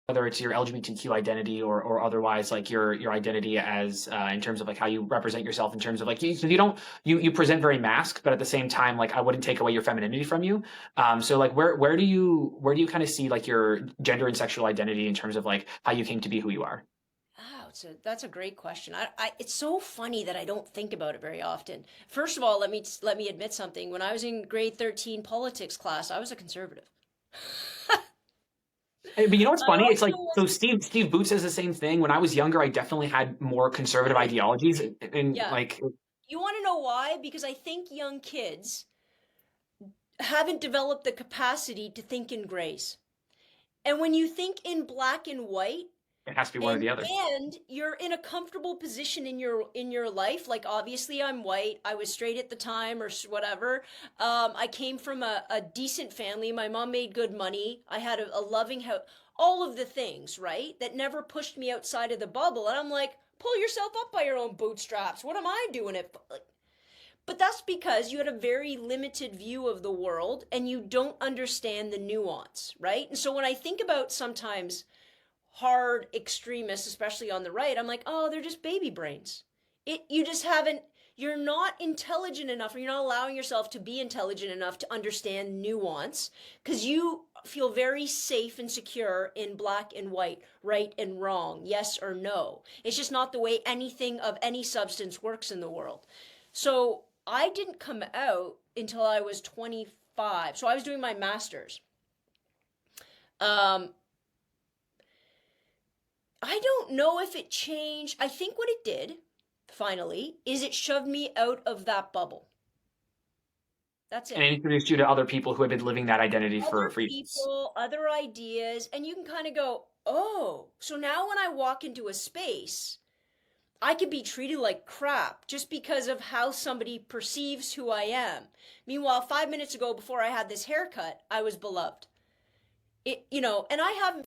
whether it's your LGBTQ identity or otherwise, like your identity as in terms of like how you represent yourself in terms of like you don't you present very masked, but at the same time, like I wouldn't take away your femininity from you. So like where do you kind of see like your gender and sexual identity in terms of like how you came to be who you are? Oh, that's a great question. It's so funny that I don't think about it very often. First of all, let me admit something. When I was in grade 13 politics class, I was a conservative. But you know what's I funny? It's also like so Steve Booth says the same thing. When I was younger, I definitely had more conservative really, ideologies, and yeah. like You want to know why? Because I think young kids haven't developed the capacity to think in grays. And when you think in black and white, it has to be one or and the other. you're in a comfortable position in your life, like obviously I'm white, I was straight at the time or whatever. I came from a decent family, my mom made good money, I had a loving house, all of the things, right, that never pushed me outside of the bubble. And I'm like, pull yourself up by your own bootstraps, what am I doing it, but that's because you had a very limited view of the world and you don't understand the nuance, right? And so when I think about sometimes hard extremists, especially on the right, I'm like, oh, they're just baby brains. You just haven't, you're not intelligent enough, or you're not allowing yourself to be intelligent enough to understand nuance because you feel very safe and secure in black and white, right and wrong, yes or no. It's just not the way anything of any substance works in the world. So I didn't come out until I was 25. So I was doing my master's. Um, I don't know if it changed. I think what it did, finally, is it shoved me out of that bubble. That's And it it. introduced you to other people who had been living that identity Other for years. people, other ideas, and you can kind of go, oh, so now when I walk into a space, I could be treated like crap just because of how somebody perceives who I am. Meanwhile, 5 minutes ago, before I had this haircut, I was beloved. And I haven't